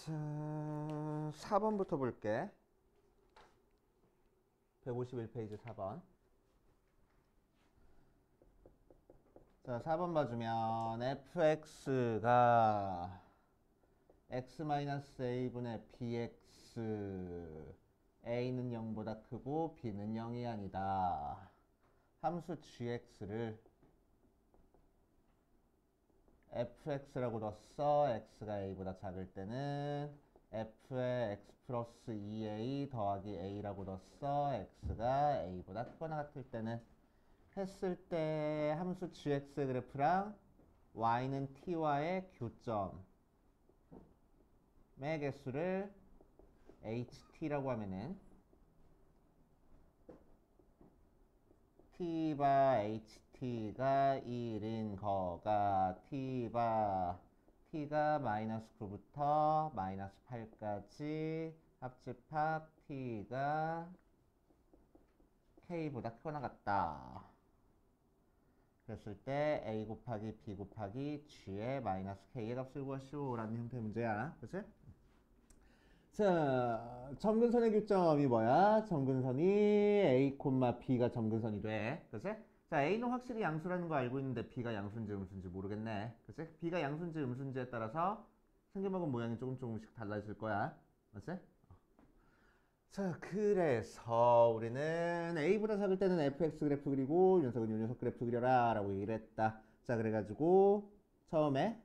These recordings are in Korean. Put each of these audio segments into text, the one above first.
자, 4번부터 볼게. 151페이지 4번. 자, 4번 봐주면 fx가 x-a분의 bx a는 0보다 크고 b는 0이 아니다. 함수 gx를 fx라고 뒀어. x가 a보다 작을 때는 f의 x 플러스 2a 더하기 a라고 뒀어. x가 a보다 크거나 같을 때는 했을 때 함수 gx 그래프랑 y는 t와의 교점의 개수를 ht라고 하면은 t바 ht가 1인 거가 t가 마이너스 9부터 마이너스 8까지 합집합 t가 k보다 크거나 같다. 그랬을 때 a 곱하기 b 곱하기 g의 마이너스 k의 값을 구하시오라는 형태의 문제야. 그치? 자, 점근선의 교점이 뭐야? 점근선이 a, b가 점근선이 돼. 그치? 자, a는 확실히 양수라는 거 알고 있는데 b가 양수인지 음수인지 모르겠네. 그치? b가 양수인지 음수인지에 따라서 생겨먹은 모양이 조금씩 달라질 거야. 맞지? 자, 그래서 우리는 a보다 작을 때는 fx 그래프 그리고 이 녀석은 이 녀석 그래프 그려라 라고 얘기를 했다. 자, 그래가지고 처음에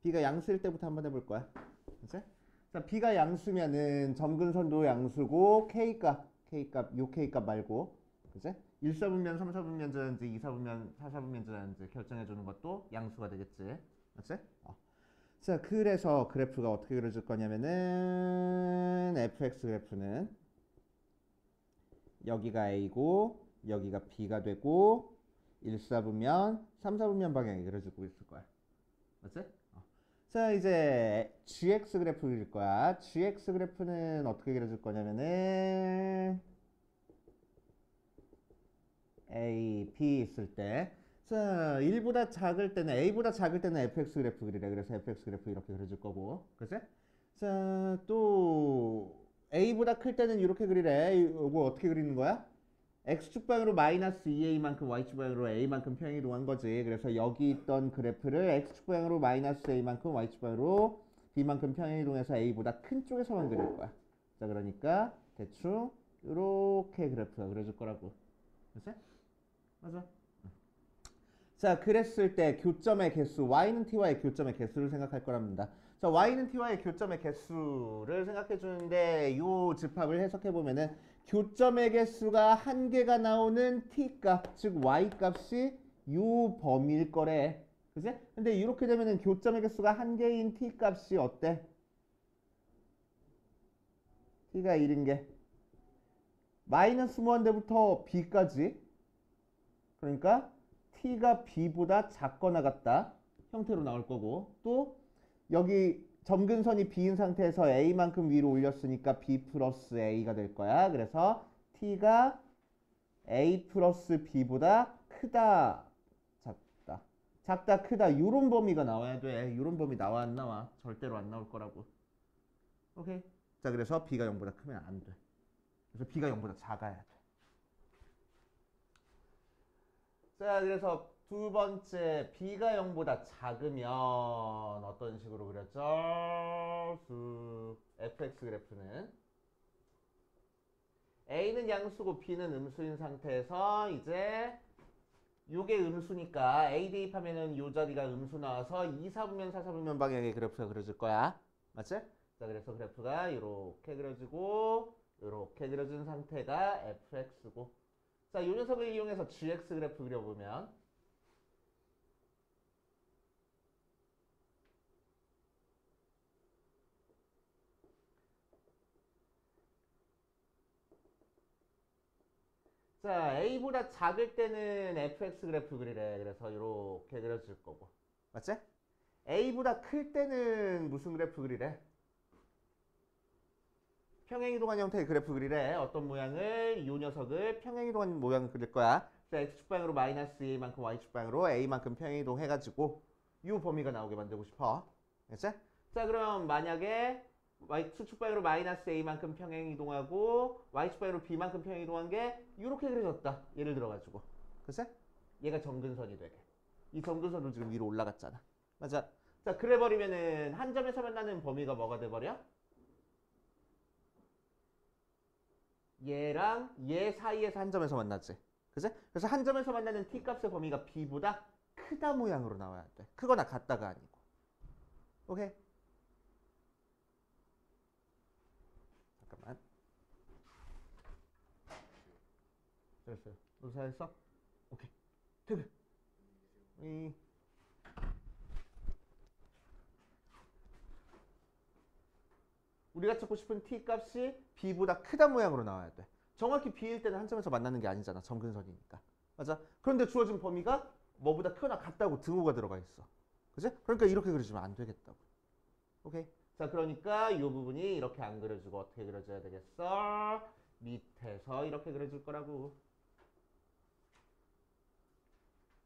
b가 양수일 때부터 한번 해볼 거야. 그치? 자, b가 양수면은 점근선도 양수고 k값, 요 k값 말고, 그치? 1사분면, 3사분면제인지 2사분면, 4사분면제인지 결정해주는 것도 양수가 되겠지. 맞지? 자, 그래서 그래프가 어떻게 그려질 거냐면은 fx 그래프는 여기가 a고 여기가 b가 되고 1사분면, 3사분면 방향이 그려지고 있을 거야. 맞지? 자, 이제 gx 그래프 그릴 거야. gx 그래프는 어떻게 그려질 거냐면은 a, b 있을 때, 자, 1보다 작을 때는 a보다 작을 때는 fx 그래프 그리래. 그래서 fx 그래프 이렇게 그려질 거고, 그치? 자, 또 a보다 클 때는 이렇게 그리래. 이거 어떻게 그리는 거야? x축방으로 마이너스 2a만큼 y축방으로 a만큼 평행이동한 거지. 그래서 여기 있던 그래프를 x축방으로 마이너스 a만큼 y축방으로 b만큼 평행이동해서 a보다 큰 쪽에서만 그릴 거야. 자, 그러니까 대충 이렇게 그래프가 그려질 거라고. 그치? 맞아. 자, 그랬을 때 교점의 개수, y는 t와의 교점의 개수를 생각할 거랍니다. 자, y는 t와의 교점의 개수를 생각해 주는데 요 집합을 해석해 보면은 교점의 개수가 한 개가 나오는 t 값, 즉 y 값이 요 범위일 거래. 그치? 근데 이렇게 되면은 교점의 개수가 한 개인 t 값이 어때? t가 1인 게 마이너스 무한대부터 b까지, 그러니까 t가 b보다 작거나 같다 형태로 나올 거고, 또 여기 점근선이 b인 상태에서 a만큼 위로 올렸으니까 b 플러스 a가 될 거야. 그래서 t가 a 플러스 b보다 크다, 작다, 작다, 크다, 요런 범위가 나와야 돼. 요런 범위 나와 안 나와? 절대로 안 나올 거라고. 오케이? 자, 그래서 b가 0보다 크면 안 돼. 그래서 b가 0보다 작아야 돼. 자, 그래서 두 번째, b가 0보다 작으면 어떤 식으로 그렸죠? fx 그래프는 a는 양수고 b는 음수인 상태에서 이제 요게 음수니까 a 대입하면은 요 자리가 음수 나와서 2사분면, 4사분면 방향의 그래프가 그려질 거야. 맞지? 자, 그래서 그래프가 이렇게 그려지고 이렇게 그려진 상태가 fx고, 자, 요 녀석을 이용해서 gx 그래프 그려보면 자, a보다 작을 때는 fx 그래프 그리래. 그래서 이렇게 그려질 거고. 맞지? a보다 클 때는 무슨 그래프 그리래? 평행이동한 형태의 그래프 그리래. 어떤 모양을, 이 녀석을 평행이동한 모양을 그릴 거야. 자, x축방으로 마이너스 a만큼 y축방으로 a만큼 평행이동 해가지고 이 범위가 나오게 만들고 싶어. 알겠지? 자, 그럼 만약에 X축방으로 마이너스 A만큼 평행 이동하고 Y축방으로 B만큼 평행 이동한 게 이렇게 그려졌다. 예를 들어가지고. 글쎄? 얘가 점근선이 되게. 이 점근선으로 지금 위로 올라갔잖아. 맞아. 자, 그래버리면은 한 점에서 만나는 범위가 뭐가 돼버려? 얘랑 얘 사이에서 한 점에서 만나지. 그치? 그래서 한 점에서 만나는 t값의 범위가 b보다 크다 모양으로 나와야 돼. 크거나 같다가 아니고. 오케이? 잠깐만. 됐어요. 너 잘했어? 오케이. 퇴근. 우리가 찾고 싶은 t값이 b보다 크다 모양으로 나와야 돼. 정확히 b일 때는 한 점에서 만나는 게 아니잖아. 점근선이니까. 맞아? 그런데 주어진 범위가 뭐보다 크거나 같다고 등호가 들어가 있어. 그치? 그러니까 이렇게 그려주면 안 되겠다고. 오케이? 자, 그러니까 이 부분이 이렇게 안 그려주고 어떻게 그려줘야 되겠어? 밑에서 이렇게 그려줄 거라고.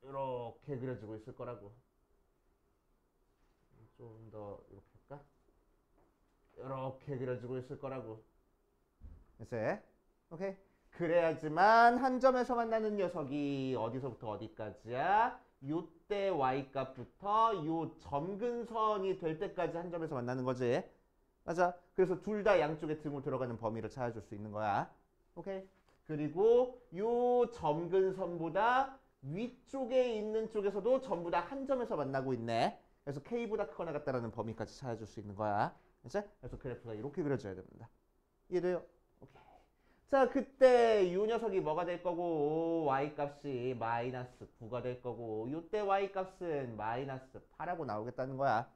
이렇게 그려주고 있을 거라고. 좀 더 이렇게 할까? 이렇게 그려주고 있을 거라고. 됐어요? 오케이? 그래야지만 한 점에서 만나는 녀석이 어디서부터 어디까지야? 요때 y값부터 요 점근선이 될 때까지 한 점에서 만나는 거지. 맞아. 그래서 둘 다 양쪽에 등호 들어가는 범위를 찾아줄 수 있는 거야. 오케이? 그리고 요 점근선보다 위쪽에 있는 쪽에서도 전부 다 한 점에서 만나고 있네. 그래서 k보다 크거나 같다라는 범위까지 찾아줄 수 있는 거야. 그래서 그래프가 이렇게 그려져야 됩니다. 이해돼요? 오케이. 자, 그때 이 녀석이 뭐가 될 거고 y값이 마이너스 9가 될 거고 이때 y값은 마이너스 8하고 나오겠다는 거야.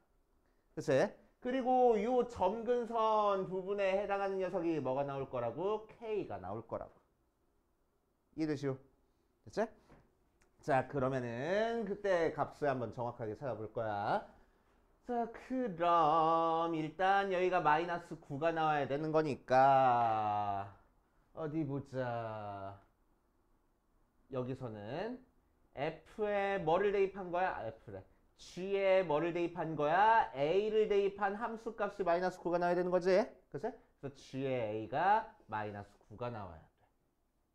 그치? 그리고 이 점근선 부분에 해당하는 녀석이 뭐가 나올 거라고? k가 나올 거라고. 이해되시오? 됐지? 자, 그러면은 그때 값을 한번 정확하게 찾아볼 거야. 자, 그럼 일단 여기가 마이너스 9가 나와야 되는 거니까 어디 보자. 여기서는 f에 뭐를 대입한 거야? f래. g에 뭐를 대입한 거야? a를 대입한 함수 값이 마이너스 9가 나와야 되는 거지? 그치? 그래서 g의 a가 마이너스 9가 나와야 돼.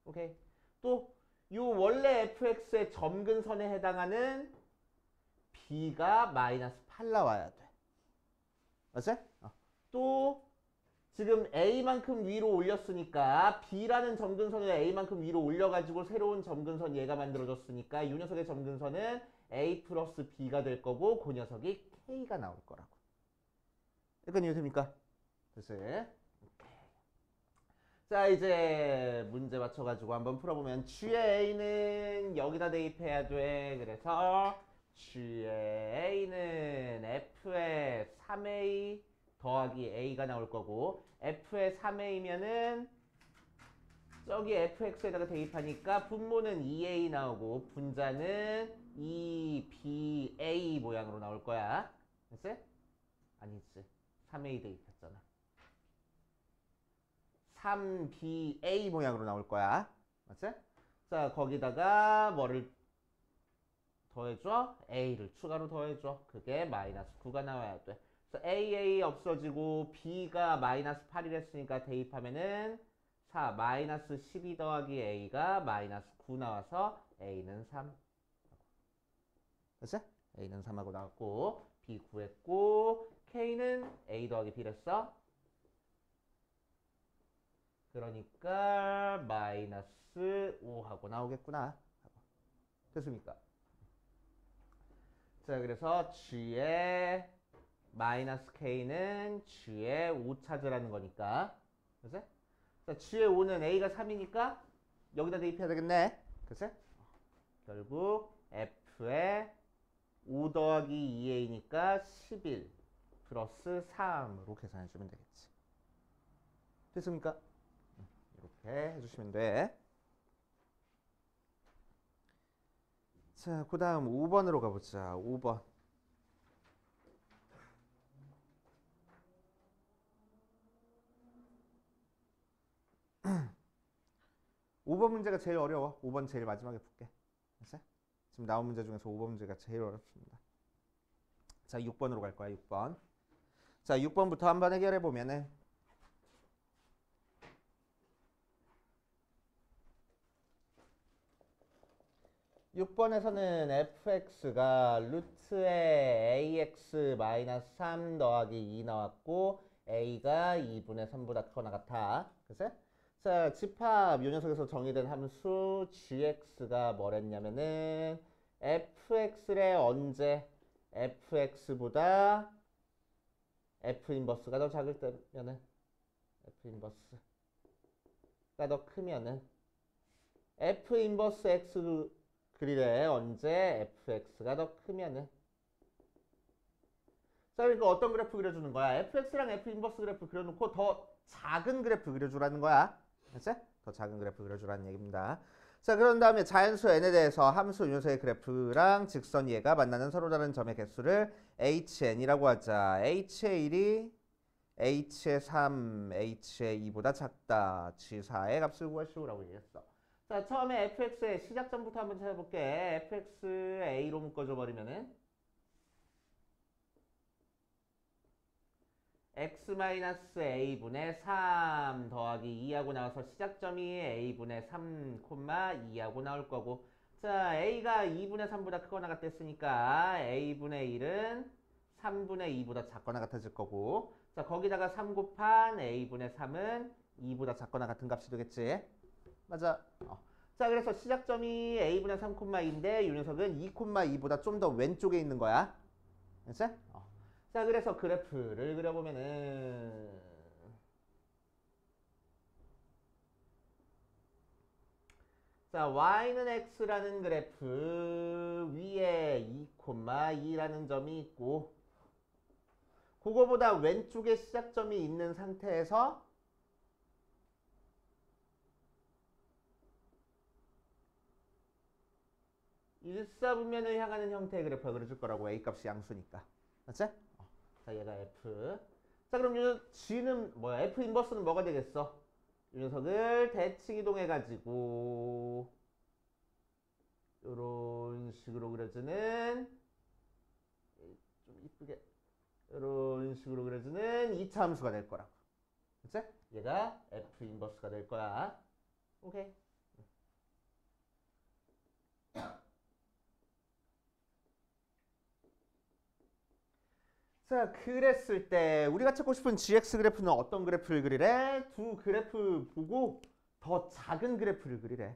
오케이. 또 요 원래 fx의 점근선에 해당하는 b가 마이너스 8 나와야 돼. 맞지? 또 지금 a만큼 위로 올렸으니까 b라는 점근선을 a만큼 위로 올려가지고 새로운 점근선 얘가 만들어졌으니까 이 녀석의 점근선은 a 플러스 b가 될 거고 그 녀석이 k가 나올 거라고. 약간 이해됩니까? 됐어요? 자, 이제 문제 맞춰가지고 한번 풀어보면 g의 a는 여기다 대입해야 돼. 그래서 g의 a는 f의 3a 더하기 a가 나올 거고 f의 3a면은 저기 fx에다가 대입하니까 분모는 2a 나오고 분자는 2ba 모양으로 나올 거야. 됐어? 아니지. 3a 대입했잖아. 3ba 모양으로 나올 거야. 맞지? 자, 거기다가 뭐를 더해줘? a를 추가로 더해줘. 그게 마이너스 9가 나와야 돼. 그래서 aa 없어지고 b가 마이너스 8이랬으니까 대입하면은 4 마이너스 12 더하기 a가 마이너스 9 나와서 a는 3. 됐지? a는 3하고 나왔고 b 구했고 k는 a 더하기 b랬어. 그러니까 마이너스 5하고 나오겠구나. 됐습니까? 자, 그래서 g의 마이너스 k는 g의 5 찾으라는 거니까. 그치? 자, g의 5는 a가 3이니까 여기다 대입해야 되겠네. 그치? 결국 f의 5 더하기 2a니까 11 플러스 3으로 계산해주면 되겠지. 됐습니까? 이렇게 해주시면 돼. 자, 그 다음 5번으로 가보자. 5번. 5번 문제가 제일 어려워. 5번 제일 마지막에 풀게. 알았어? 지금 나온 문제 중에서 5번 문제가 제일 어렵습니다. 자, 6번으로 갈 거야. 6번. 자, 6번부터 한번 해결해 보면은 6번에서는 fx가 루트에 ax 마이너스 3 더하기 2 나왔고 a가 2분의 3보다 크거나 같아. 그치? 자, 집합 요 녀석에서 정의된 함수 gx가 뭐랬냐면은 fx를 언제 fx보다 f 인버스가 더 작을 때면은 f 인버스가 더 크면은 f 인버스 x 그리래 언제 fx가 더 크면은. 자, 그러니까 어떤 그래프 그려주는 거야? fx랑 f 인버스 그래프 그려놓고 더 작은 그래프 그려주라는 거야. 그치? 더 작은 그래프 그려주라는 얘기입니다. 자, 그런 다음에 자연수 n에 대해서 함수 녀석의 그래프랑 직선 얘가 만나는 서로 다른 점의 개수를 hn이라고 하자. h의 1이 h의 3, h의 2보다 작다. g4의 값을 구하시오라고 얘기했어. 자, 처음에 fx의 시작점부터 한번 찾아볼게. fx a로 묶어줘 버리면은 x-a분의 3 더하기 2하고 나와서 시작점이 a분의 3, 2하고 나올 거고. 자, a가 2분의 3보다 크거나 같았으니까 a분의 1은 3분의 2보다 작거나 같아질 거고. 자, 거기다가 3 곱한 a분의 3은 2보다 작거나 같은 값이 되겠지. 맞아. 자, 그래서 시작점이 a분의 3, 2인데 이 녀석은 2, 2보다 좀 더 왼쪽에 있는 거야. 그치? 자, 그래서 그래프를 그려보면은 자, y는 x라는 그래프 위에 2, 2라는 점이 있고 그거보다 왼쪽에 시작점이 있는 상태에서 일사분면을 향하는 형태의 그래프가 그려줄 거라고. a값이 양수니까. 맞지? 자, 얘가 f. 자, 그럼 요 g는 뭐야? f 인버스는 뭐가 되겠어? 이 녀석을 대칭 이동해가지고 요런 식으로 그려주는 좀 이쁘게 요런 식으로 그려주는 2차 함수가 될 거라고. 그치? 얘가 f 인버스가 될 거야. 오케이. 자, 그랬을 때 우리가 찾고 싶은 gx 그래프는 어떤 그래프를 그리래? 두 그래프 보고 더 작은 그래프를 그리래.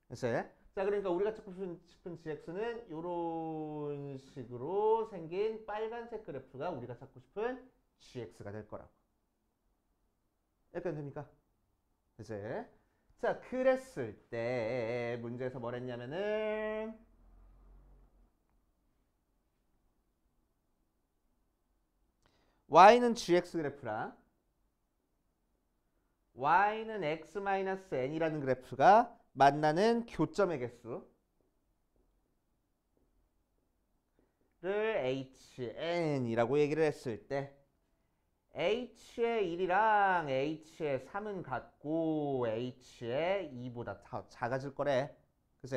그치? 자, 그러니까 우리가 찾고 싶은 gx는 이런 식으로 생긴 빨간색 그래프가 우리가 찾고 싶은 gx가 될 거라고. 여기까지 됩니까? 그치? 자, 그랬을 때 문제에서 뭘 했냐면은 y는 gx 그래프랑 y는 x-n이라는 그래프가 만나는 교점의 개수를 hn이라고 얘기를 했을 때 h의 1이랑 h의 3은 같고 h의 2보다 작아질 거래. 그치?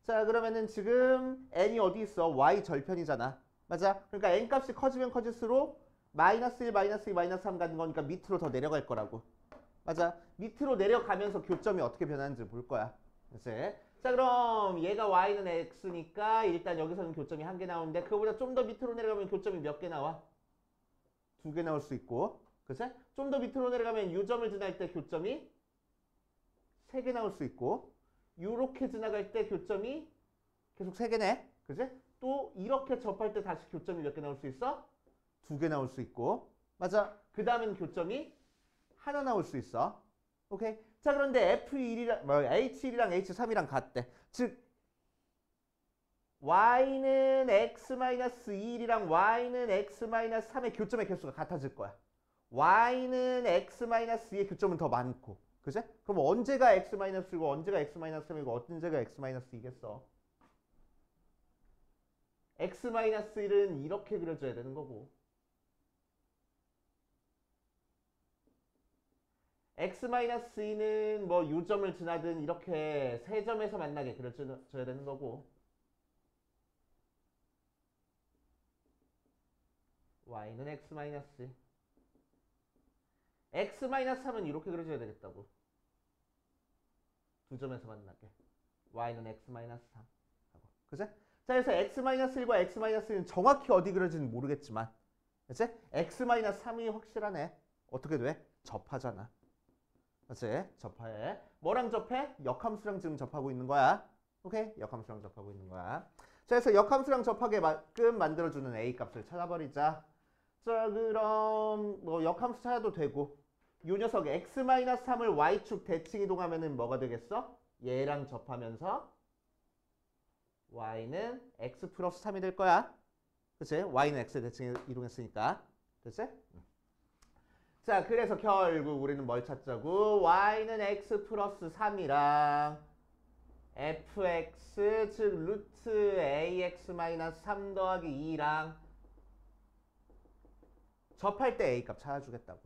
자, 그러면은 지금 n이 어디 있어? y 절편이잖아. 맞아? 그러니까 n 값이 커지면 커질수록 마이너스 1, 마이너스 2, 마이너스 3 가는 거니까 밑으로 더 내려갈 거라고. 맞아? 밑으로 내려가면서 교점이 어떻게 변하는지 볼 거야. 그치? 자, 그럼 얘가 y는 x니까 일단 여기서는 교점이 한 개 나오는데 그거보다 좀 더 밑으로 내려가면 교점이 몇 개 나와? 2개 나올 수 있고. 그치? 좀 더 밑으로 내려가면 요점을 지날 때 교점이 3개 나올 수 있고 요렇게 지나갈 때 교점이 계속 3개네. 그치? 또 이렇게 접할 때 다시 교점이 몇 개 나올 수 있어? 2개 나올 수 있고. 맞아. 그 다음엔 교점이 하나 나올 수 있어. 오케이. 자, 그런데 F1이랑 H1이랑 H3이랑 같대. 즉 y는 x-2이랑 y는 x-3의 교점의 개수가 같아질 거야. y는 x-2의 교점은 더 많고. 그치? 그럼 언제가 x-이고 언제가 x-3이고 언제가 x-2겠어? x-1은 이렇게 그려줘야 되는 거고 x-2는 뭐 요점을 지나든 이렇게 세 점에서 만나게 그려줘야 되는 거고 y는 x-. x-3은 이렇게 그려줘야 되겠다고. 두 점에서 만나게. y는 x-3 하고. 그치? 자, 그래서 x-1과 x-1은 정확히 어디 그려지는지 모르겠지만, 그치? x-3이 확실하네. 어떻게 돼? 접하잖아. 그치? 접해. 뭐랑 접해? 역함수랑 지금 접하고 있는 거야. 오케이? 역함수랑 접하고 있는 거야. 자, 그래서 역함수랑 접하게끔 만들어주는 a 값을 찾아버리자. 자, 그럼 뭐 역함수 찾아도 되고, 요 녀석 x-3을 y축 대칭 이동하면은 뭐가 되겠어? 얘랑 접하면서 y는 x 플러스 3이 될 거야. 그치? y는 x 대칭 이동했으니까. 그치? 자, 그래서 결국 우리는 뭘 찾자고? y는 x 플러스 3이랑 fx 즉 루트 ax 마이너스 3 더하기 2랑 접할 때 a 값 찾아주겠다고.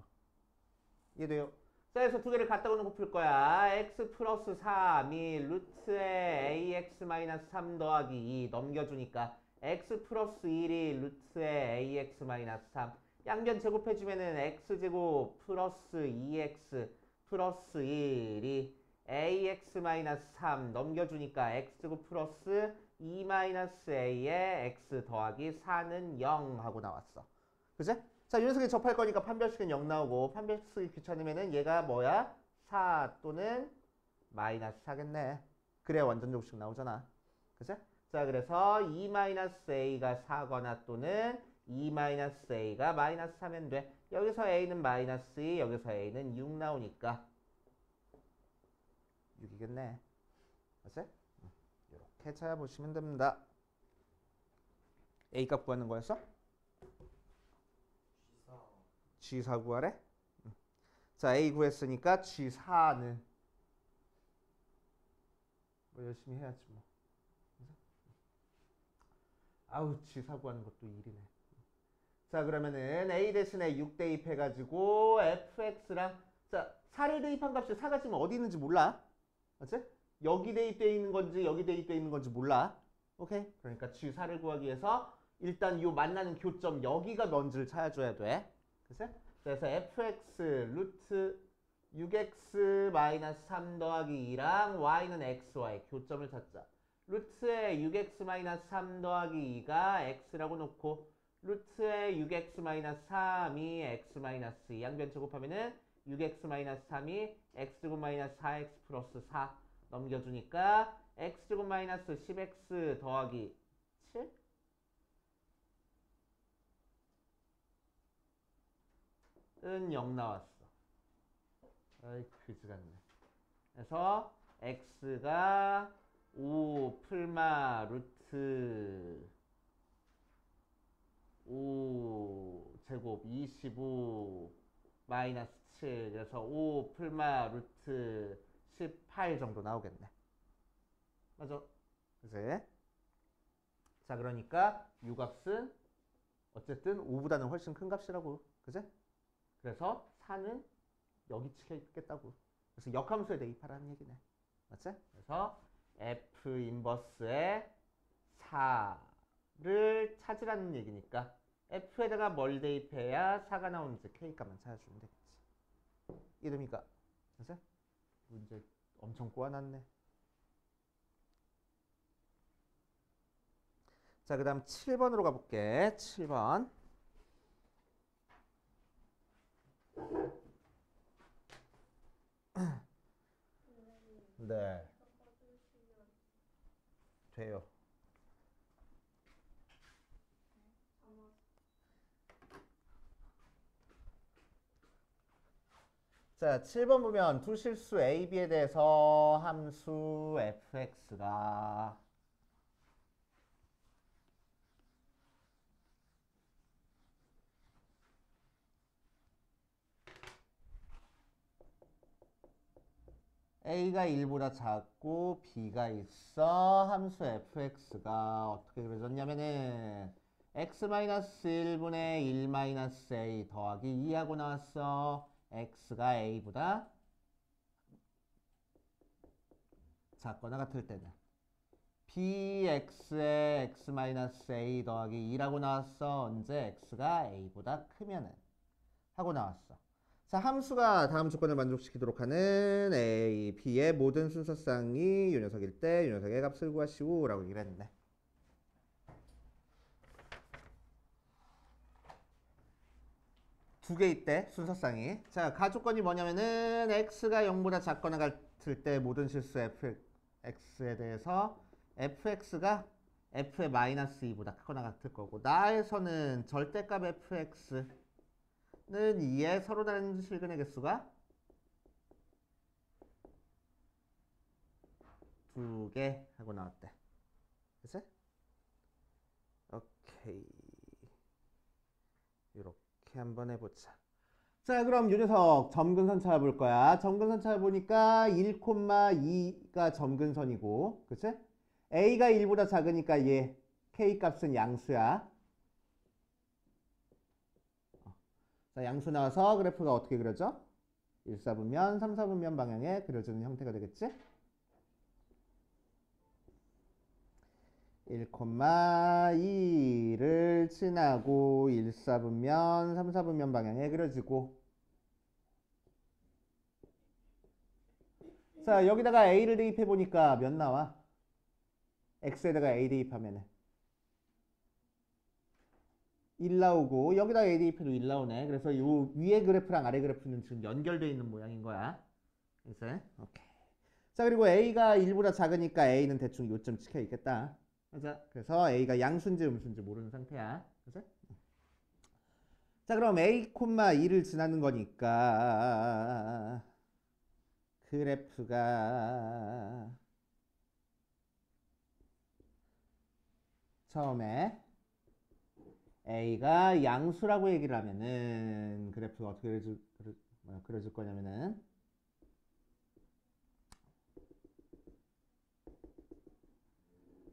이해돼요? 자, 그래서 두 개를 갖다 놓고 풀 거야. x 플러스 3이 루트에 ax 마이너스 3 더하기 2 넘겨주니까 x 플러스 1이 루트에 ax 마이너스 3 양변 제곱해주면은 x제곱 플러스 2x 플러스 1이 ax 마이너스 3 넘겨주니까 x제곱 플러스 2 마이너스 a에 x 더하기 4는 0 하고 나왔어. 그치? 자, 이 녀석이 접할 거니까 판별식은 0 나오고 판별식이 귀찮으면은 얘가 뭐야? 4 또는 마이너스 4겠네. 그래야 완전 조식 나오잖아. 그치? 자, 그래서 2 마이너스 a가 4거나 또는 2 마이너스 a가 마이너스 3면 돼. 여기서 a는 마이너스 2, 여기서 a는 6 나오니까 6이겠네. 그치? 이렇게 찾아보시면 됩니다. a 값 구하는 거였어? G4 구하래? 자, A 구했으니까 G4는 뭐 열심히 해야지 뭐. 아우, G4 구하는 것도 일이네. 자, 그러면은 A 대신에 6 대입해가지고 fx랑 자, 4를 대입한 값이 4가 지금 어디 있는지 몰라. 맞지? 여기 대입되어 있는 건지 여기 대입되어 있는 건지 몰라. 오케이? 그러니까 G4를 구하기 위해서 일단 요 만나는 교점 여기가 뭔지를 찾아줘야 돼. 그치? 그래서 fx 루트 6x 마이너스 3 더하기 2랑 y는 xy 교점을 찾자. 루트에 6x 마이너스 3 더하기 2가 x라고 놓고 루트에 6x 마이너스 3이 x 마이너스 2 양변 제곱하면은 6x 마이너스 3이 x제곱 마이너스 4x 플러스 4 넘겨주니까 x제곱 마이너스 10x 더하기 7? 은 0 나왔어. 아이, 그지 같네. 그래서 x가 5 풀마 루트 5 제곱 25 마이너스 7 그래서 5 풀마 루트 18 정도 나오겠네. 맞아? 그치? 자, 그러니까 이 값은 어쨌든 5보다는 훨씬 큰 값이라고. 그치? 그래서 4는 여기 찍혀 있겠다고. 그래서 역함수에 대입하라는 얘기네. 맞지? 그래서 F 인버스에 4를 찾으라는 얘기니까 F에다가 뭘 대입해야 4가 나오는지 K값만 찾아주면 되겠지. 이름이가. 그치? 문제 엄청 꼬아놨네. 자, 그 다음 7번으로 가볼게. 7번. 네. 돼요. 자, 7번 보면 두 실수 A, B에 대해서 함수 fx가 A가 1보다 작고 B가 있어. 함수 fx가 어떻게 그려졌냐면은 x-1분의 1-a 더하기 2하고 나왔어. x가 a보다 작거나 같을 때는 bx에 x-a 더하기 2라고 나왔어. 언제 x가 a보다 크면은 하고 나왔어. 자, 함수가 다음 조건을 만족시키도록 하는 A, B의 모든 순서쌍이 요 녀석일 때 요 녀석의 값을 구하시오 라고 얘기를 했는데 두 개 있대 순서쌍이. 자, 가조건이 뭐냐면은 x가 0보다 작거나 같을 때 모든 실수 fx에 대해서 fx가 f의 마이너스 2보다 크거나 같을 거고 나에서는 절대값 fx는 2의 서로 다른 실근의 개수가 2개 하고 나왔대. 그치? 오케이. 이렇게 한번 해보자. 자, 그럼 요 녀석 점근선 찾아볼 거야. 점근선 찾아보니까 1,2가 점근선이고, 그치? a가 1보다 작으니까 얘 k 값은 양수야. 자, 양수 나와서 그래프가 어떻게 그려져? 1, 4분면, 3, 4분면 방향에 그려지는 형태가 되겠지? 1,2를 지나고 1, 4분면, 3, 4분면 방향에 그려지고 자, 여기다가 A를 대입해 보니까 몇 나와? X에다가 A 대입하면 1 나오고 여기다 A 대입해도 1 나오네. 그래서 요 위에 그래프랑 아래 그래프는 지금 연결되어 있는 모양인 거야. 그래서 오케이. 자, 그리고 A가 1보다 작으니까 A는 대충 요점 찍혀 있겠다. 맞아. 그래서 A가 양수인지 음수인지 모르는 상태야. 그래서 자, 그럼 A, 2를 지나는 거니까 그래프가 처음에 A가 양수라고 얘기를 하면은 그래프가 어떻게 그려질 거냐면은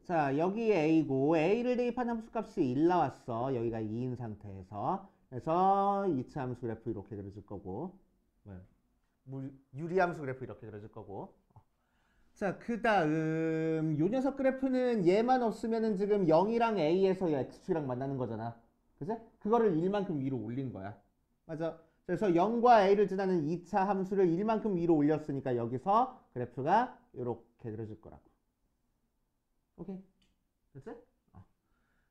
자, 여기 A고 A를 대입한 함수값이 1 나왔어. 여기가 2인 상태에서 그래서 2차 함수 그래프 이렇게 그려질 거고 유리함수 그래프 이렇게 그려질 거고 자, 그 다음 요 녀석 그래프는 얘만 없으면은 지금 0이랑 A에서 X축이랑 만나는 거잖아. 그치? 그거를 1만큼 위로 올린 거야. 맞아. 그래서 0과 A를 지나는 2차 함수를 1만큼 위로 올렸으니까 여기서 그래프가 이렇게 그려질 거라고. 오케이. 됐지?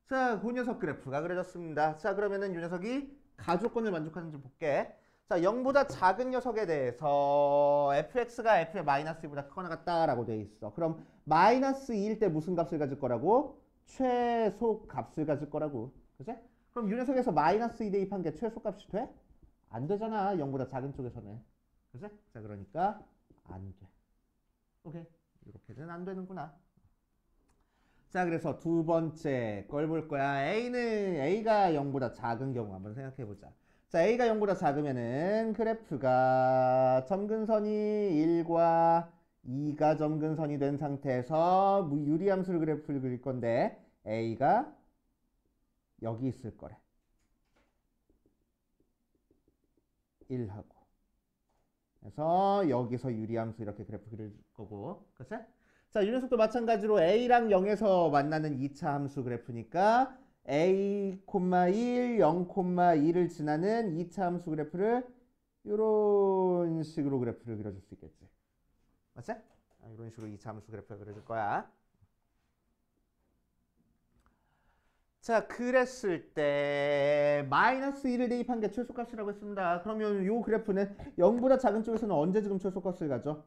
자, 그 녀석 그래프가 그려졌습니다. 자, 그러면은 이 녀석이 가조건을 만족하는지 볼게. 자, 0보다 작은 녀석에 대해서 fx가 f의 마이너스 2보다 크거나 같다라고 돼 있어. 그럼 마이너스 2일 때 무슨 값을 가질 거라고? 최소 값을 가질 거라고. 그치? 그럼 이 녀석에서 마이너스 2 대입한 게 최소 값이 돼? 안 되잖아. 0보다 작은 쪽에서는. 그치? 자, 그러니까 안 돼. 오케이. 이렇게는 안 되는구나. 자, 그래서 두 번째 걸 볼 거야. A가 0보다 작은 경우 한번 생각해 보자. 자, A가 0보다 작으면은 그래프가 점근선이 1과 2가 점근선이 된 상태에서 유리함수를 그래프를 그릴 건데 A가 여기 있을 거래. 1하고. 그래서 여기서 유리함수 이렇게 그래프 그릴 거고. 그치? 자, 이 녀석도 마찬가지로 A랑 0에서 만나는 2차 함수 그래프니까 A, 1, 0, 2를 지나는 2차 함수 그래프를 이런 식으로 그래프를 그려줄 수 있겠지. 맞지? 이런 식으로 2차 함수 그래프를 그려줄 거야. 자, 그랬을 때 마이너스 1을 대입한 게 최소값이라고 했습니다. 그러면 이 그래프는 0보다 작은 쪽에서는 언제 지금 최소값을 가죠?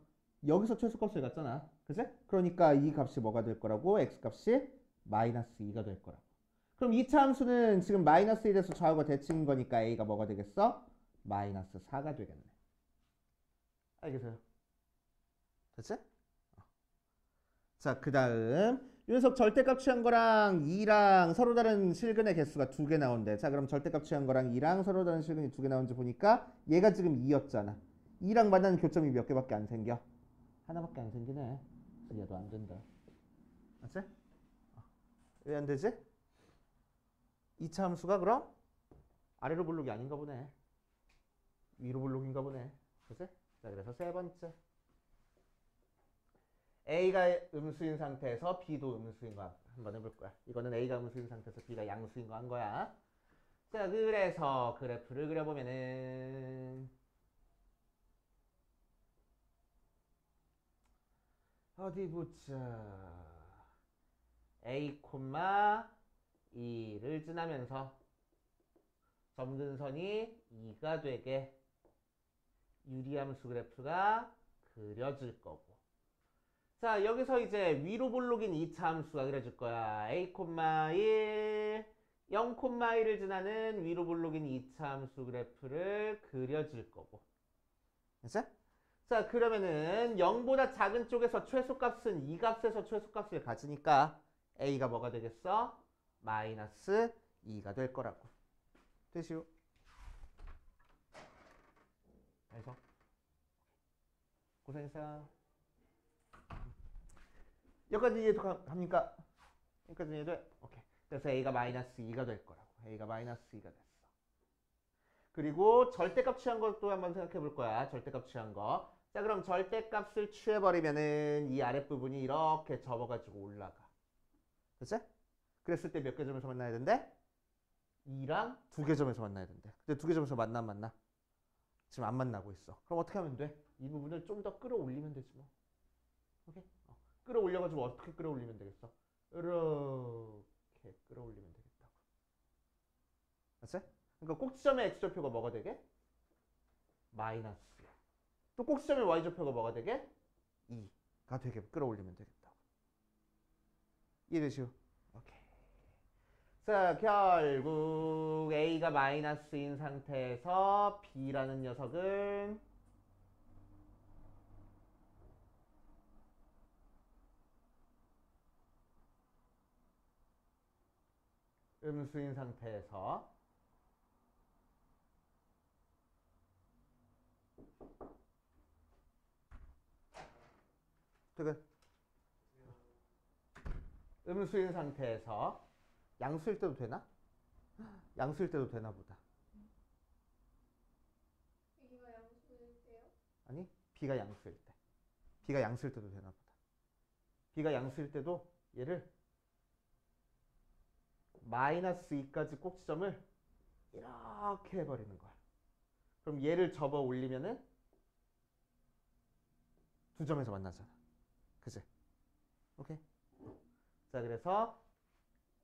여기서 최소값을 갖잖아. 그치? 그러니까 이 값이 뭐가 될 거라고? x값이 마이너스 2가 될 거라고. 그럼 2차 함수는 지금 마이너스 1에서 좌우가 대칭인 거니까 a가 뭐가 되겠어? 마이너스 4가 되겠네. 알겠어요? 됐지? 자, 그 다음 이 녀석 절대값 취한 거랑 2랑 서로 다른 실근의 개수가 2개 나온대. 자, 그럼 절대값 취한 거랑 2랑 서로 다른 실근이 2개 나온지 보니까 얘가 지금 2였잖아. 2랑 만나는 교점이 몇 개밖에 안 생겨? 하나밖에 안 생기네. 얘도 안 된다. 맞지? 왜 안 되지? 2차 함수가 그럼 아래로 볼록이 아닌가 보네. 위로 볼록인가 보네. 그치? 자, 그래서 세 번째. A가 음수인 상태에서 B도 음수인 거 한번 해볼 거야. 이거는 A가 음수인 상태에서 B가 양수인 거 한 거야. 자, 그래서 그래프를 그려보면은 어디 보자. A, 2를 지나면서 점근선이 2가 되게 유리함수 그래프가 그려질 거고. 자, 여기서 이제 위로 볼록인 2차 함수가 그려질 거야. A, 1, 0,1을 지나는 위로 볼록인 2차 함수 그래프를 그려질 거고. 됐어? 자, 그러면은 0보다 작은 쪽에서 최소값은 2값에서 최소값을 가지니까 A가 뭐가 되겠어? 마이너스 2가 될 거라고. 되시오? 그래서 고생했어요. 여기까지 이해합니까? 여기까지 이해돼? 오케이. 그래서 A가 마이너스 2가 될 거라고. A가 마이너스 2가 됐어. 그리고 절대값 취한 것도 한번 생각해 볼 거야. 절대값 취한 거. 자, 그럼 절대값을 취해버리면은 이 아랫부분이 이렇게 접어가지고 올라가. 됐지? 그랬을 때 몇 개 점에서 만나야 된대? 2랑 2개 점에서 만나야 된대. 근데 2개 점에서 만나? 지금 안 만나고 있어. 그럼 어떻게 하면 돼? 이 부분을 좀 더 끌어올리면 되지 뭐. 오케이? 끌어올려가지고 어떻게 끌어올리면 되겠어? 이렇게 끌어올리면 되겠다고. 맞지? 그러니까 꼭지점의 x좌표가 뭐가 되게? 마이너스. 또 꼭지점의 y좌표가 뭐가 되게? 2가 되게 끌어올리면 되겠다고. 이해되시오? 오케이. 자, 결국 A가 마이너스인 상태에서 B라는 녀석은 음수인 상태에서 되게 음수인 상태에서 양수일 때도 되나? 양수일 때도 되나 보다. B가 양수일 때요? 아니, B가 양수일 때. B가 양수일 때도 되나 보다. B가 양수일 때도 얘를 마이너스 2까지 꼭지점을 이렇게 해버리는 거야. 그럼 얘를 접어 올리면은 두 점에서 만나잖아. 그치? 오케이. 자, 그래서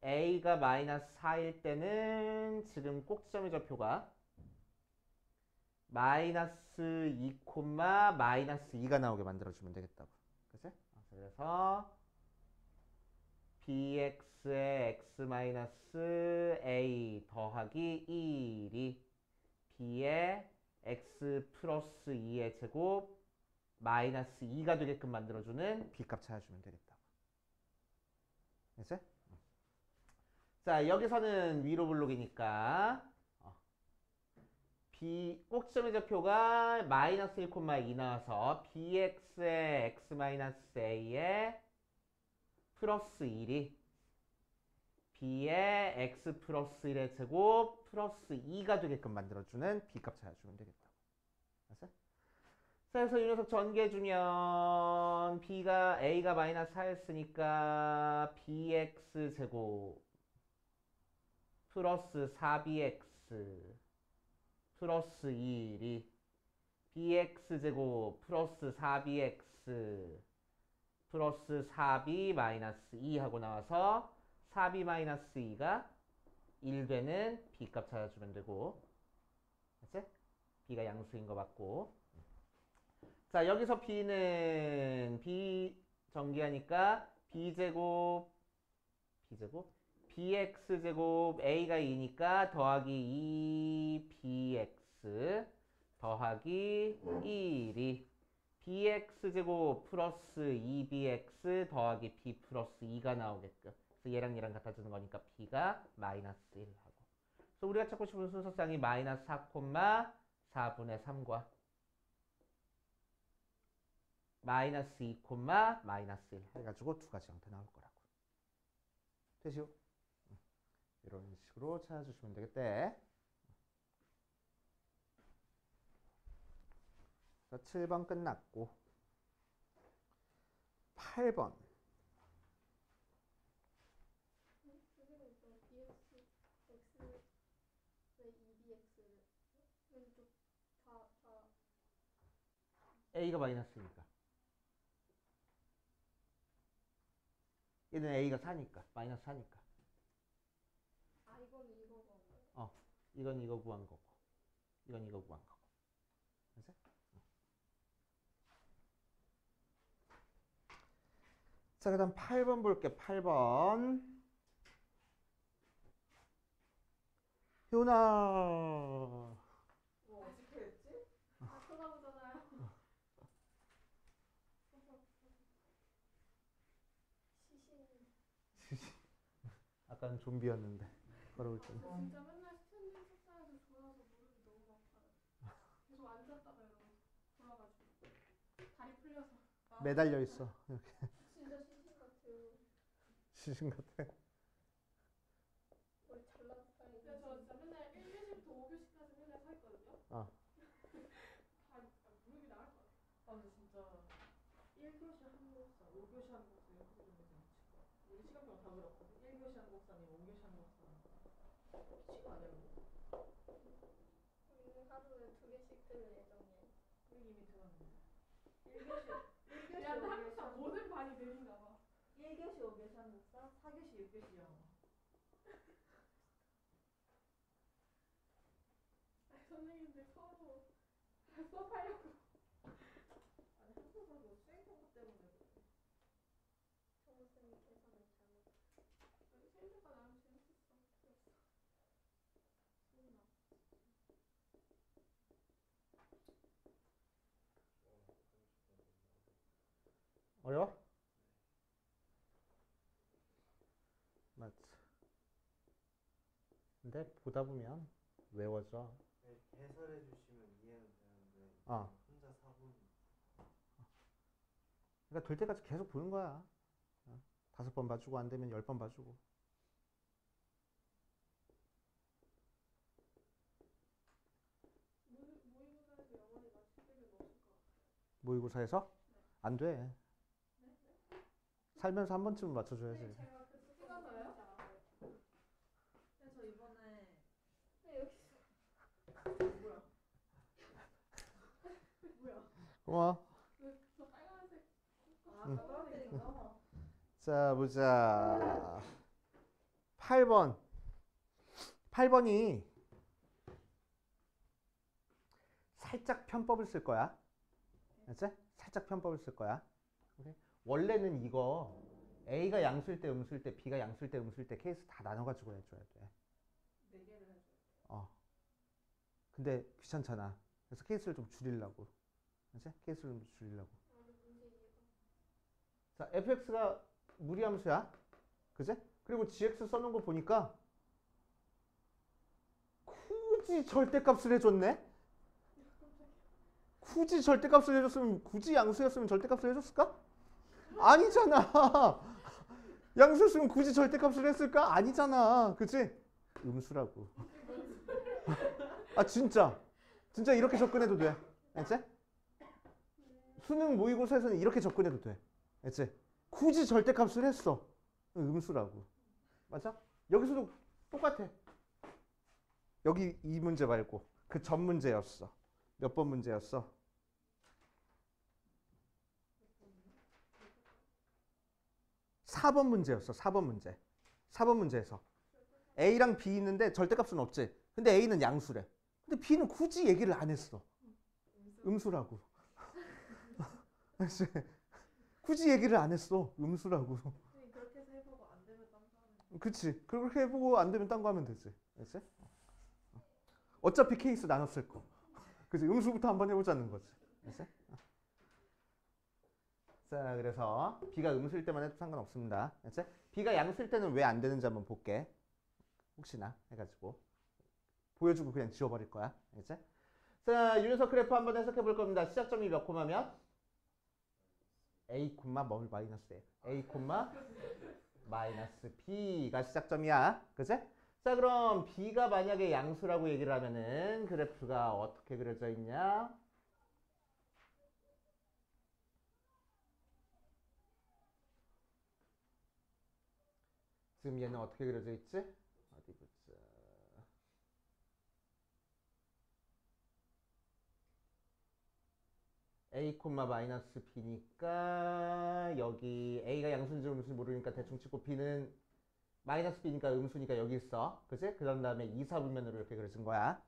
A가 마이너스 4일 때는 지금 꼭지점의 좌표가 마이너스 2, 마이너스 2가 나오게 만들어주면 되겠다고. 그치? 그래서 bx의 x 마이너스 a 더하기 1이 b의 x 플러스 2의 제곱 마이너스 2가 되게끔 만들어주는 b값 찾아주면 되겠다고. 됐지? 자, 여기서는 위로 블록이니까 b 꼭지점의 좌표가 마이너스 1,2 나와서 bx의 x 마이너스 a의 플러스 1이 b의 x 플러스 1의 제곱 플러스 2가 되게끔 만들어주는 b값 찾아주면 되겠다고. 알았어? 그래서 이 녀석 전개해주면 a가 마이너스 4였으니까 bx 제곱 플러스 4bx 플러스 2이 bx 제곱 플러스 4bx 플러스 4b 마이너스 2 하고 나와서 4b 마이너스 2가 1 되는 b값 찾아주면 되고. 알았지? b가 양수인 거 맞고. 자, 여기서 b는 b 전개하니까 b제곱 bx제곱 a가 2니까 더하기 2bx 더하기 1이 bx제곱 플러스 2bx 더하기 b 플러스 2가 나오게끔. 그래서 얘랑 얘랑 같아지는 거니까 b가 마이너스 1 하고. 그래서 우리가 찾고 싶은 순서쌍이 마이너스 4,4분의 3과 마이너스 2, 마이너스 1 해가지고 두 가지 형태 나올 거라고. 되시오? 이런 식으로 찾아주시면 되겠대. 7번 끝났고 8번. 선생님 저 bx, x의 2bx 왼쪽 다 a가 마이너스니까 얘는 a가 4니까 마이너스 4니까. 아 이거는 이거 건 거예요? 이건 이거 구한 거고 이건 이거 구한 거고. 그치? 자, 그 다음 8번 볼게. 8번. 효나. 뭐 어떻게 했지? 다 쳐다보잖아요. 시신. 아까는 좀비였는데 걸어올 때는. 저 진짜 맨날 스탠딩 책상에서 졸아서 무릎이 너무 아파요. 계속 앉았다가 이러고 돌아가지고 다리 풀려서. 매달려 있어. 진짜 시신 같아요. 시신 같아. 머리 잘라서 다니는. 근데 저 진짜 맨날 1교시부터 5교시까지 맨날 서 있거든요. 어. 무릎이 나갈 것 같아. 아 근데 진짜 1교시 한국사, 5교시 한국사 이렇게 들으면 진짜 미칠 것 같아. 우리 시간표가 다 그렇거든. 1교시 한국사님, 5교시 한국사. 미친 거 아니야 이거? 우리는 하루에 2개씩 들을 예정이에요. 우리 이미 들었는데. 1교시 야, 나 5교시 항상 모든 반이 느린가 봐. 1교시 5교시 한국사, 4교시 6교시 영어. 선생님들 서로 수업하려고. 아니 한국사도 수행평가 때문에 그래. 정우쌤이 계산을 잘못. 수행평가 나름 재밌었어. 그랬어. 소문나. 어려워? 맞지. 근데 보다 보면 외워져. 네, 해설해 주시면 이해는 되는데 어. 혼자 사본 그러니까 될 때까지 계속 보는 거야. 5번 봐주고 안 되면 10번 봐주고. 모의고사에서 영원히 맞출 일은 없을 것 같아요. 모의고사에서? 안 돼. 살면서 한 번쯤은 맞춰줘야지. 제가 그 찍어서요? 알았어요. 근데 저 이번에 네, 여기 뭐야? 뭐야? 고마워. 저 빨간색. 아 떨어뜨린가? 자, 보자. 8번. 8번이 살짝 편법을 쓸 거야. 알지? 살짝 편법을 쓸 거야. 그래? 원래는 이거 A가 양수일 때 음수일 때 B가 양수일 때 음수일 때 케이스 다 나눠가지고 해줘야 돼. 4개를 해줘요. 근데 귀찮잖아. 그래서 케이스를 좀 줄이려고. 알지? 케이스를 좀 줄이려고. 문제 이해가. 자, fx가 무리함수야. 그지? 그리고 gx 써놓은 거 보니까 굳이 절대값을 해줬네? 굳이 절대값을 해줬으면, 굳이 양수였으면 절대값을 해줬을까? 아니잖아. 양수였으면 굳이 절대값을 했을까? 아니잖아. 그치? 음수라고. 아, 진짜. 진짜 이렇게 접근해도 돼. 알지? 수능 모의고사에서는 이렇게 접근해도 돼. 알지? 굳이 절대값을 했어. 음수라고. 맞아? 여기서도 똑같아. 여기 이 문제 말고 그 전 문제였어. 몇 번 문제였어? 4번 문제였어. 4번 문제. 4번 문제에서 A랑 B 있는데 절대값은 없지. 근데 A는 양수래. 근데 B는 굳이 얘기를 안 했어. 음수라고. 굳이 얘기를 안 했어. 음수라고. 선생님 그렇게 해서 해보고 안 되면 딴 거 하면 그치. 그렇게 해보고 안 되면 딴 거 하면 되지. 알지? 어차피 케이스 나눴을 거. 그치. 음수부터 한번 해보자는 거지. 알지? 자, 그래서 B가 음수일 때만 해도 상관없습니다. 알지? B가 양수일 때는 왜 안 되는지 한번 볼게. 혹시나 해가지고. 보여주고 그냥 지워버릴 거야. 알지? 자, 유니석 그래프 한번 해석해 볼 겁니다. 시작점이 몇 콤마면? A 콤마 뭘 마이너스에 A 콤마 마이너스 B가 시작점이야. 그치? 자, 그럼 B가 만약에 양수라고 얘기를 하면은 그래프가 어떻게 그려져 있냐? 지금 얘는 어떻게 그려져 있지? 어디 보자. a, 마이너스 b니까 여기 a가 양수인지 음수인지 모르니까 대충 치고 b는 마이너스 b니까 음수니까 여기 있어. 그치? 그런 다음에 2, 4분면으로 이렇게 그려준 거야.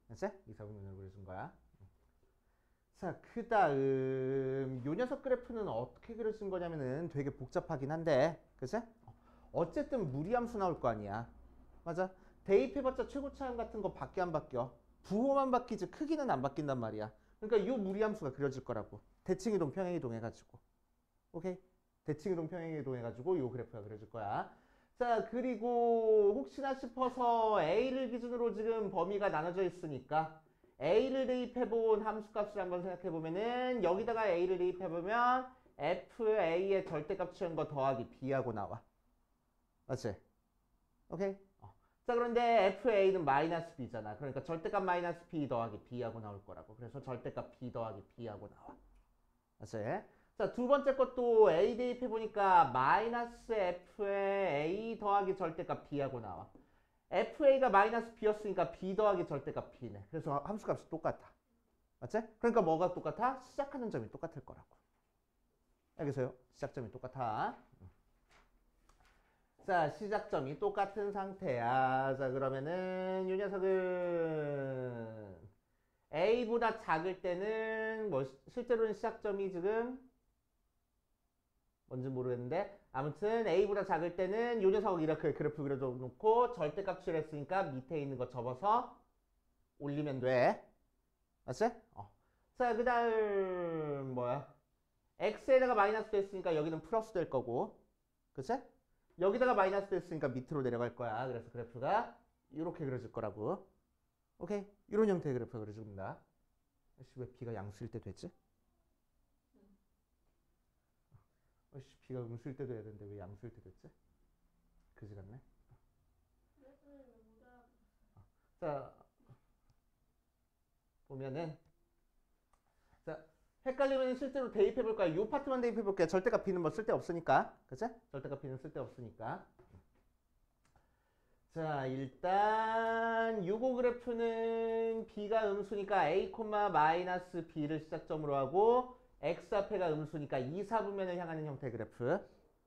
그치? 2, 4분면으로 그려준 거야. 자, 그 다음 요 녀석 그래프는 어떻게 그려진 거냐면은 되게 복잡하긴 한데, 그치? 어쨌든 무리함수 나올 거 아니야. 맞아? 대입해봤자 최고차항 같은 거 밖에 안 바뀌어. 부호만 바뀌지 크기는 안 바뀐단 말이야. 그러니까 요 무리함수가 그려질 거라고. 대칭이동 평행이동 해가지고. 오케이? 대칭이동 평행이동 해가지고 요 그래프가 그려질 거야. 자, 그리고 혹시나 싶어서 A를 기준으로 지금 범위가 나눠져 있으니까 A를 대입해본 함수값을 한번 생각해보면은 여기다가 A를 대입해보면 FA의 절대값 취한 거 더하기 B하고 나와. 맞지? 오케이? 자, 그런데 FA는 마이너스 B잖아. 그러니까 절대값 마이너스 B 더하기 B하고 나올 거라고. 그래서 절대값 B 더하기 B하고 나와. 맞지? 자, 두 번째 것도 A 대입해보니까 마이너스 F의 A 더하기 절대값 B하고 나와. FA가 마이너스 B였으니까 B 더하기 절대값 B네. 그래서 함수값이 똑같아. 맞지? 그러니까 뭐가 똑같아? 시작하는 점이 똑같을 거라고. 알겠어요? 시작점이 똑같아. 자, 시작점이 똑같은 상태야. 자, 그러면은 이 녀석은 A보다 작을 때는 뭐 실제로는 시작점이 지금 뭔지 모르겠는데 아무튼 A보다 작을 때는 이 녀석 이렇게 그래프 그려놓고 절대값 취했으니까 밑에 있는 거 접어서 올리면 돼. 맞지? 자, 그 다음 뭐야? X에다가 마이너스 됐으니까 여기는 플러스 될 거고. 그치? 여기다가 마이너스 됐으니까 밑으로 내려갈 거야. 그래서 그래프가 이렇게 그려질 거라고. 오케이? 이런 형태의 그래프가 그려집니다. 왜 B가 양수일 때 됐지? B가 음수일 때도 해야 되는데 왜 양수일 때 됐지? 그지 같네. 자, 보면은 자, 헷갈리면 실제로 대입해볼까요? 이 파트만 대입해볼게요. 절대값 B는 뭐 쓸데없으니까. 그치? 절대값 B는 쓸데없으니까. 자, 일단 요거 그래프는 B가 음수니까 A, 마이너스 B를 시작점으로 하고 X 앞에가 음수니까 2, 4분면을 향하는 형태의 그래프.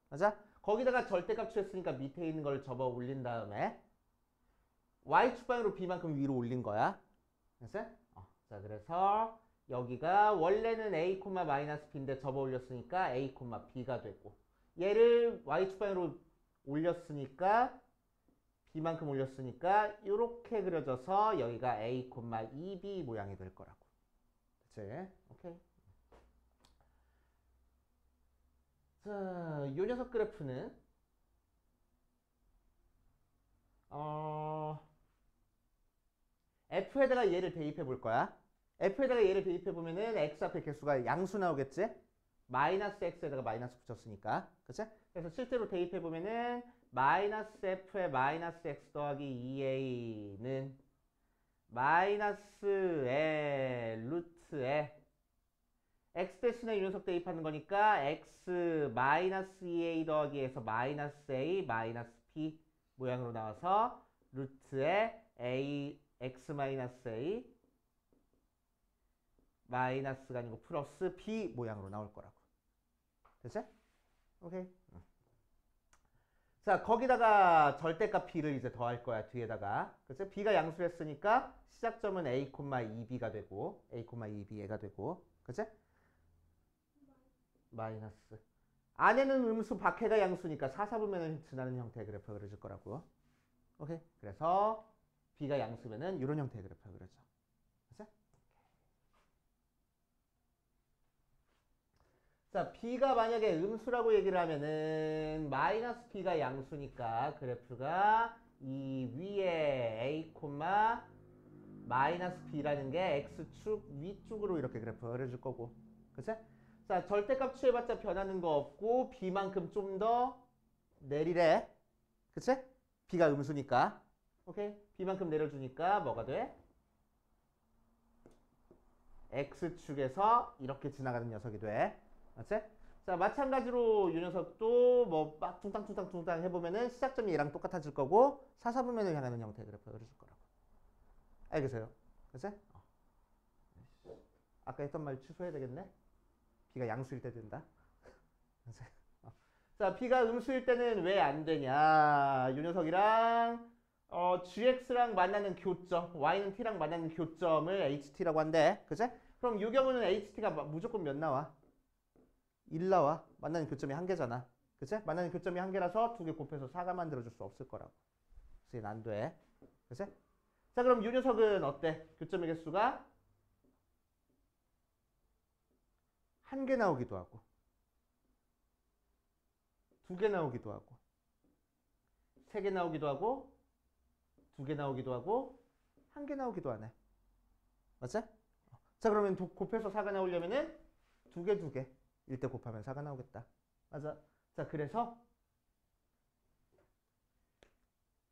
맞아? 거기다가 절대값 취했으니까 밑에 있는 걸 접어 올린 다음에 Y축방으로 B만큼 위로 올린 거야. 됐어? 자, 그래서 여기가 원래는 A, 마이너스 B인데 접어 올렸으니까 A, B가 되고 얘를 Y축방으로 올렸으니까 B만큼 올렸으니까 이렇게 그려져서 여기가 A, 2B 모양이 될 거라고. 그치? 오케이. 자, 요 녀석 그래프는 F에다가 얘를 대입해 볼 거야. F에다가 얘를 대입해 보면은 X 앞에 개수가 양수 나오겠지? 마이너스 X에다가 마이너스 붙였으니까. 그치? 그래서 실제로 대입해 보면은 마이너스 F에 마이너스 X 더하기 2A는 마이너스에 루트에 X 대신에 이 녀석 대입하는 거니까 X 마이너스 2A 더하기에서 마이너스 A 마이너스 B 모양으로 나와서 루트에 A X 마이너스 A 마이너스가 아니고 플러스 B 모양으로 나올 거라고. 됐지? 오케이. 자, 거기다가 절대값 B를 이제 더할 거야, 뒤에다가. 그치? B가 양수했으니까 시작점은 A, 2B가 되고, A, 2B가 되고, 그치? 마이너스. 안에는 음수, 밖에가 양수니까 4, 4분면을 지나는 형태의 그래프가 그려질 거라고. 오케이? 그래서 B가 양수면은 이런 형태의 그래프가 그려져. 그치? 자, B가 만약에 음수라고 얘기를 하면은 마이너스 B가 양수니까 그래프가 이 위에 A, 마이너스 B라는 게 X축 위쪽으로 이렇게 그래프가 그려질 거고. 그치? 자, 절대값 취해봤자 변하는 거 없고 B만큼 좀 더 내리래. 그치? B가 음수니까. 오케이? B만큼 내려주니까 뭐가 돼? X축에서 이렇게 지나가는 녀석이 돼. 맞지? 자, 마찬가지로 이 녀석도 뭐 막 퉁땅 해보면은 시작점이 얘랑 똑같아질 거고 4, 4분면을 향하는 형태의 그래프가 그려질 거라고. 알겠어요? 그치? 아까 했던 말 취소해야 되겠네. B가 양수일 때 된다. 자, B가 음수일 때는 왜 안 되냐? 이 녀석이랑 GX랑 만나는 교점, Y는 T랑 만나는 교점을 HT라고 한대. 그치? 그럼 이 경우는 HT가 무조건 몇 나와? 1 나와. 만나는 교점이 한 개잖아. 그치? 만나는 교점이 한 개라서 두 개 곱해서 4가 만들어줄 수 없을 거라고. 그래서 얘는 안 돼. 그치? 자, 그럼 이 녀석은 어때? 교점의 개수가 한 개 나오기도 하고, 두 개 나오기도 하고, 세 개 나오기도 하고, 두 개 나오기도 하고, 한 개 나오기도 하네. 맞지? 자, 그러면 곱해서 4가 나오려면은 두 개. 1대 곱하면 4가 나오겠다. 맞아. 자, 그래서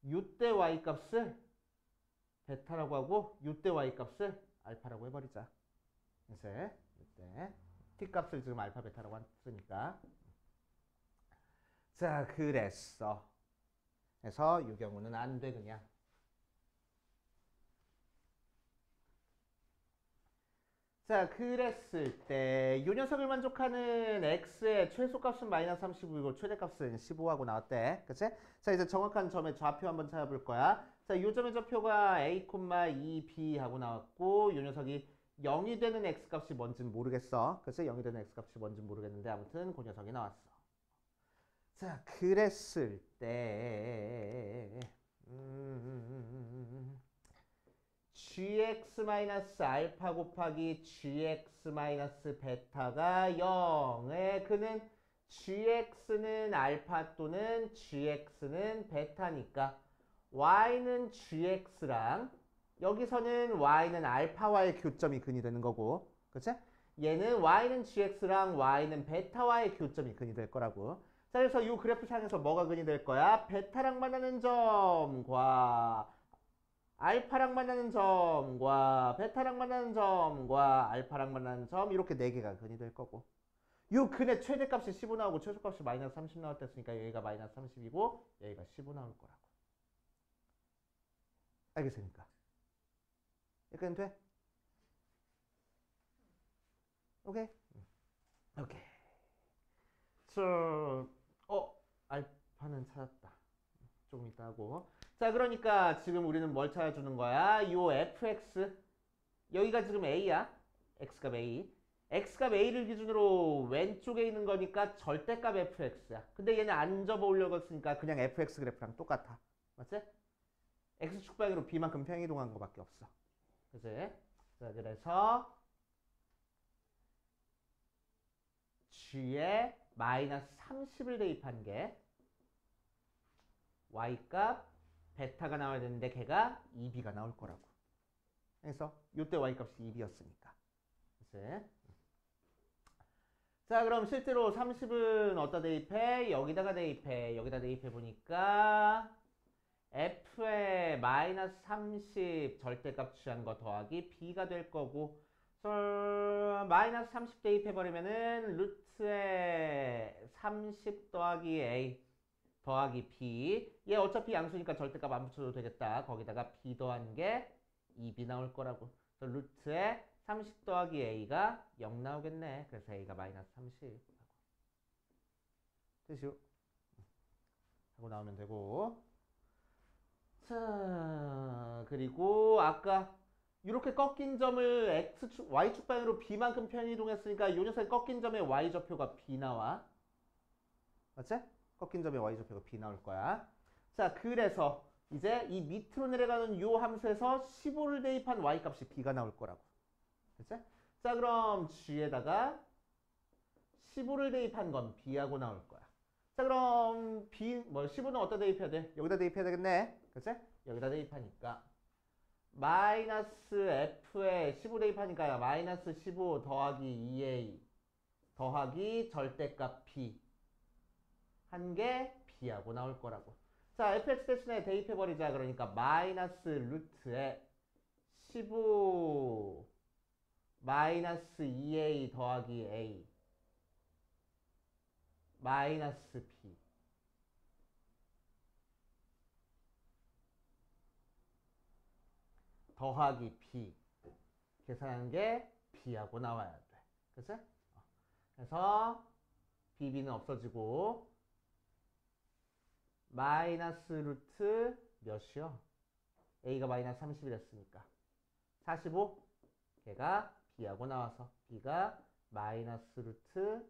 요때 y 값을 베타라고 하고 요때 y 값을 알파라고 해버리자. 이제 요때 t 값을 지금 알파 베타라고 했으니까. 자, 그래서 그래서 이 경우는 안 돼 그냥. 자, 그랬을 때 이 녀석을 만족하는 x의 최소값은 마이너스 35이고 최대값은 15하고 나왔대. 그치? 자, 이제 정확한 점의 좌표 한번 찾아볼 거야. 자, 이 점의 좌표가 a, 2b 하고 나왔고 이 녀석이 0이 되는 x값이 뭔지는 모르겠어. 그치? 0이 되는 x값이 뭔지는 모르겠는데 아무튼 그 녀석이 나왔어. 자, 그랬을 때 gx-알파 곱하기 gx-베타가 0에 그는 gx는 알파 또는 gx는 베타니까 y는 gx랑 여기서는 y는 알파와의 교점이 근이 되는 거고, 그치? 얘는 y는 gx랑 y는 베타와의 교점이 근이 될 거라고. 자, 그래서 이 그래프 상에서 뭐가 근이 될 거야? 베타랑 만나는 점과 알파랑 만나는 점과 베타랑 만나는 점과 알파랑 만나는 점 이렇게 4개가 근이 될 거고 요 근의 최대값이 15 나오고 최소값이 마이너스 30 나올 때 했으니까 여기가 마이너스 30이고 여기가 15 나올 거라고. 알겠습니까? 여기까지 돼? 오케이? 오케이. 알파는 찾았다. 조금 이따 하고. 자, 그러니까 지금 우리는 뭘 찾아주는 거야? 요 fx 여기가 지금 a야. x값 a. x값 a를 기준으로 왼쪽에 있는 거니까 절대값 fx야. 근데 얘는 안 접어 올려갔으니까 그냥 fx 그래프랑 똑같아. 맞지? x축 방향으로 b만큼 평이동한 거밖에 없어. 그치? 자, 그래서 g에 마이너스 30을 대입한 게 y값 베타가 나와야 되는데 걔가 2b가 나올 거라고. 그래서 이때 y값이 2b였으니까. 그치? 자, 그럼 실제로 30은 어디다 대입해? 여기다가 대입해. 여기다 대입해 보니까 f에 마이너스 30 절대값 취한 거 더하기 b가 될 거고 마이너스 30 대입해 버리면은 루트에 30 더하기 a 더하기 b 얘 어차피 양수니까 절대값 안 붙여도 되겠다. 거기다가 b 더한 게 2b 나올 거라고. 그래서 루트에 30 더하기 a가 0 나오겠네. 그래서 a가 마이너스 30 뜻이요. 하고 나오면 되고. 자, 그리고 아까 이렇게 꺾인 점을 x축, y축 방향으로 b만큼 편이동했으니까 이 녀석의 꺾인 점의 y좌표가 b 나와. 맞지? 꺾인 점의 y좌표가 b 나올 거야. 자, 그래서 이제 이 밑으로 내려가는 이 함수에서 15를 대입한 y값이 b가 나올 거라고. 그치? 자, 그럼 g에다가 15를 대입한 건 b하고 나올 거야. 자, 그럼 15는 어디다 대입해야 돼? 여기다 대입해야 되겠네. 그치? 여기다 대입하니까 마이너스 f에 15 대입하니까 마이너스 15 더하기 2a 더하기 절대값 b 한 게 b하고 나올 거라고. 자, fx 대신에 대입해버리자. 그러니까 마이너스 루트에 15 마이너스 2a 더하기 a 마이너스 b 더하기 b 계산한 게 b하고 나와야 돼. 그치? 그래서 bb는 없어지고 마이너스 루트 몇이요? a가 마이너스 30이랬으니까 45? 걔가 b하고 나와서 b가 마이너스 루트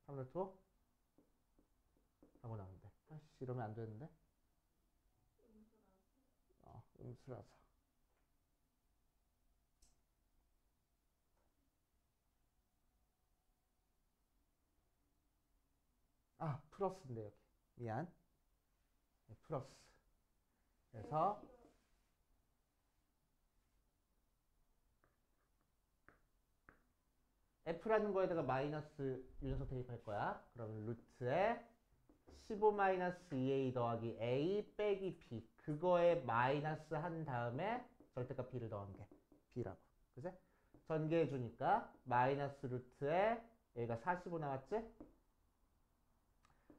3루트 5? 하고 나오는데 아씨 이러면 안 되는데 음수라서 플러스인데 여기 미안 플러스 그래서 f라는 거에다가 마이너스 유전성 대입할 거야. 그러면 루트에 15 마이너스 2a 더하기 a 빼기 b 그거에 마이너스 한 다음에 절대값 b를 더한 게 b라고. 그지? 전개해 주니까 마이너스 루트에 여기가 45 나왔지?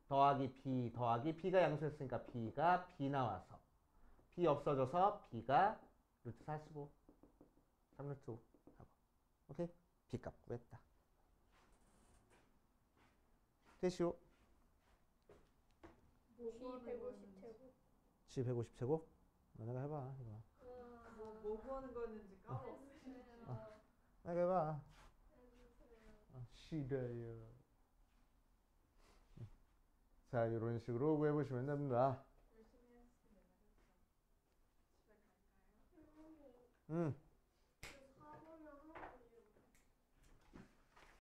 더하기 b 더하기 b가 양수였으니까 b가 b 나와서 b 없어져서 b가 루트 45 3루트 5 하고 오케이? b값 구했다. 되시오. G 150제곱? 너네가 해봐 이거. 뭐 구하는 거였는지 까먹었어. 너네가 해봐. 싫어요. 자 이런 식으로 구해보시면 됩니다. 열심히 했으면 되겠다. 집에 갈까요? 응.